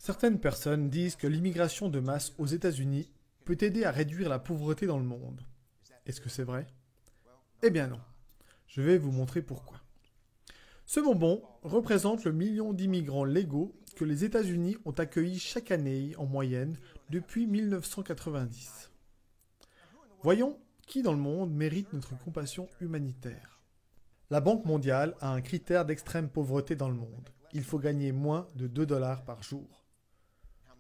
Certaines personnes disent que l'immigration de masse aux États-Unis peut aider à réduire la pauvreté dans le monde. Est-ce que c'est vrai? Eh bien non. Je vais vous montrer pourquoi. Ce bonbon représente le million d'immigrants légaux que les États-Unis ont accueillis chaque année en moyenne depuis 1990. Voyons qui dans le monde mérite notre compassion humanitaire. La Banque mondiale a un critère d'extrême pauvreté dans le monde. Il faut gagner moins de 2 dollars par jour.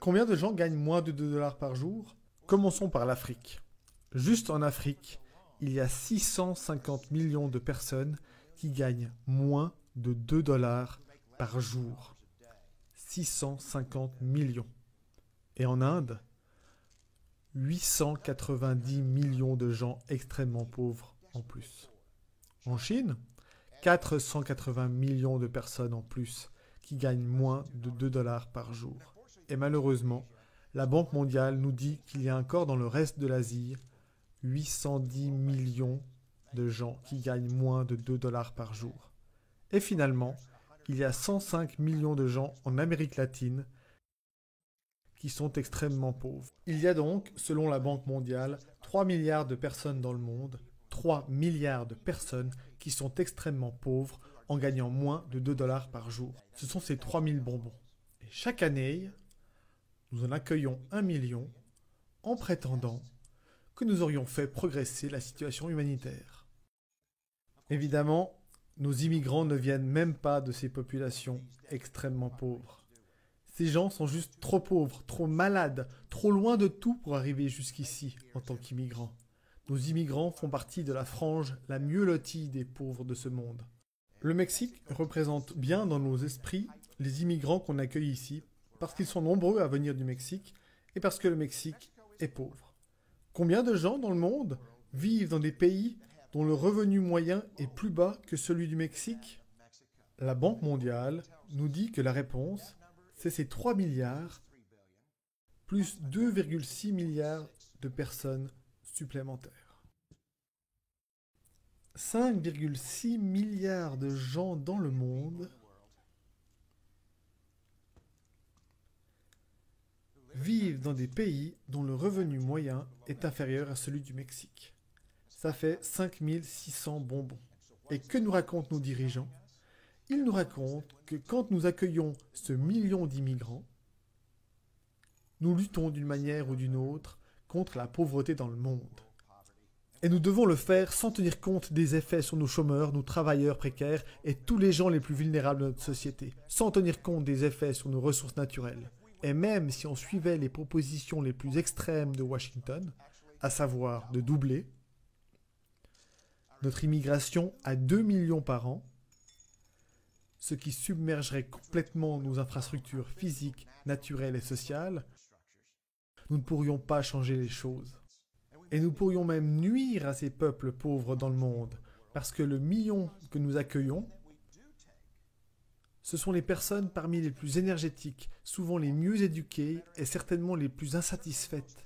Combien de gens gagnent moins de 2 dollars par jour? Commençons par l'Afrique. Juste en Afrique, il y a 650 millions de personnes qui gagnent moins de 2 dollars par jour. 650 millions. Et en Inde, 890 millions de gens extrêmement pauvres en plus. En Chine, 480 millions de personnes en plus qui gagnent moins de 2 dollars par jour. Et malheureusement, la Banque mondiale nous dit qu'il y a encore dans le reste de l'Asie 810 millions de gens qui gagnent moins de 2 dollars par jour. Et finalement, il y a 105 millions de gens en Amérique latine qui sont extrêmement pauvres. Il y a donc, selon la Banque mondiale, 3 milliards de personnes dans le monde, 3 milliards de personnes qui sont extrêmement pauvres en gagnant moins de 2 dollars par jour. Ce sont ces 3000 bonbons. Et chaque année, nous en accueillons 1 million en prétendant que nous aurions fait progresser la situation humanitaire. Évidemment, nos immigrants ne viennent même pas de ces populations extrêmement pauvres. Ces gens sont juste trop pauvres, trop malades, trop loin de tout pour arriver jusqu'ici en tant qu'immigrants. Nos immigrants font partie de la frange la mieux lotie des pauvres de ce monde. Le Mexique représente bien dans nos esprits les immigrants qu'on accueille ici, parce qu'ils sont nombreux à venir du Mexique et parce que le Mexique est pauvre. Combien de gens dans le monde vivent dans des pays dont le revenu moyen est plus bas que celui du Mexique? La Banque mondiale nous dit que la réponse, c'est ces 3 milliards plus 2,6 milliards de personnes supplémentaires. 5,6 milliards de gens dans le monde vivent dans des pays dont le revenu moyen est inférieur à celui du Mexique. Ça fait 5600 bonbons. Et que nous racontent nos dirigeants? Ils nous racontent que quand nous accueillons ce million d'immigrants, nous luttons d'une manière ou d'une autre contre la pauvreté dans le monde. Et nous devons le faire sans tenir compte des effets sur nos chômeurs, nos travailleurs précaires et tous les gens les plus vulnérables de notre société, sans tenir compte des effets sur nos ressources naturelles. Et même si on suivait les propositions les plus extrêmes de Washington, à savoir de doubler notre immigration à 2 millions par an, ce qui submergerait complètement nos infrastructures physiques, naturelles et sociales, nous ne pourrions pas changer les choses. Et nous pourrions même nuire à ces peuples pauvres dans le monde, parce que le million que nous accueillons, ce sont les personnes parmi les plus énergétiques, souvent les mieux éduquées et certainement les plus insatisfaites.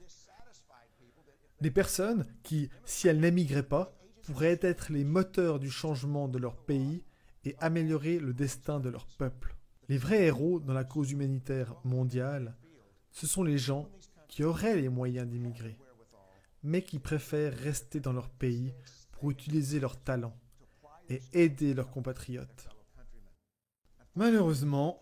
Des personnes qui, si elles n'émigraient pas, pourraient être les moteurs du changement de leur pays et améliorer le destin de leur peuple. Les vrais héros dans la cause humanitaire mondiale, ce sont les gens qui auraient les moyens d'immigrer, mais qui préfèrent rester dans leur pays pour utiliser leurs talents et aider leurs compatriotes. Malheureusement,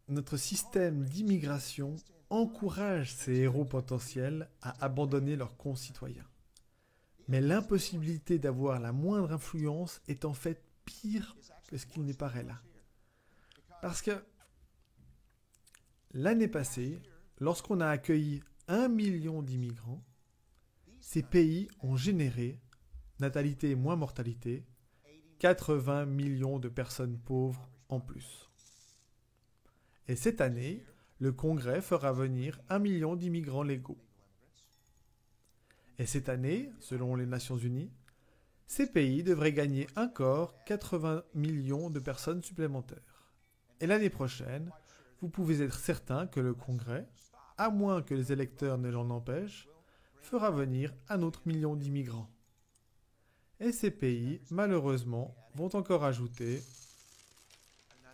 notre système d'immigration encourage ces héros potentiels à abandonner leurs concitoyens. Mais l'impossibilité d'avoir la moindre influence est en fait pire que ce qu'il n'est paraît là. Parce que l'année passée, lorsqu'on a accueilli 1 million d'immigrants, ces pays ont généré, natalité moins mortalité, 80 millions de personnes pauvres en plus. Et cette année, le Congrès fera venir 1 million d'immigrants légaux. Et cette année, selon les Nations Unies, ces pays devraient gagner encore 80 millions de personnes supplémentaires. Et l'année prochaine, vous pouvez être certain que le Congrès, à moins que les électeurs ne l'en empêchent, fera venir un autre million d'immigrants. Et ces pays, malheureusement, vont encore ajouter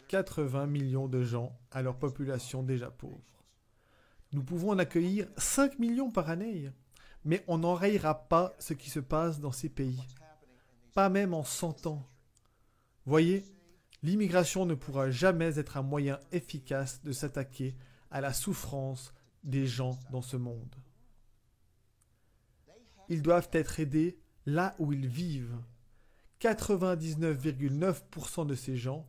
80 millions de gens à leur population déjà pauvre. Nous pouvons en accueillir 5 millions par année, mais on n'enrayera pas ce qui se passe dans ces pays. Pas même en 100 ans. Voyez, l'immigration ne pourra jamais être un moyen efficace de s'attaquer à la souffrance des gens dans ce monde. Ils doivent être aidés là où ils vivent. 99,9% de ces gens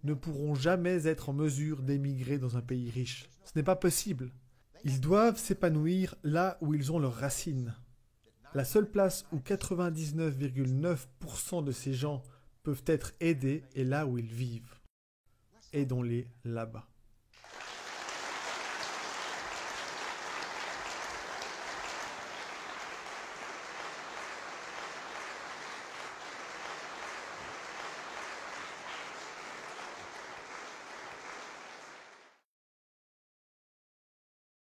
ne pourront jamais être en mesure d'émigrer dans un pays riche. Ce n'est pas possible. Ils doivent s'épanouir là où ils ont leurs racines. La seule place où 99,9% de ces gens peuvent être aidés est là où ils vivent. Aidons-les là-bas.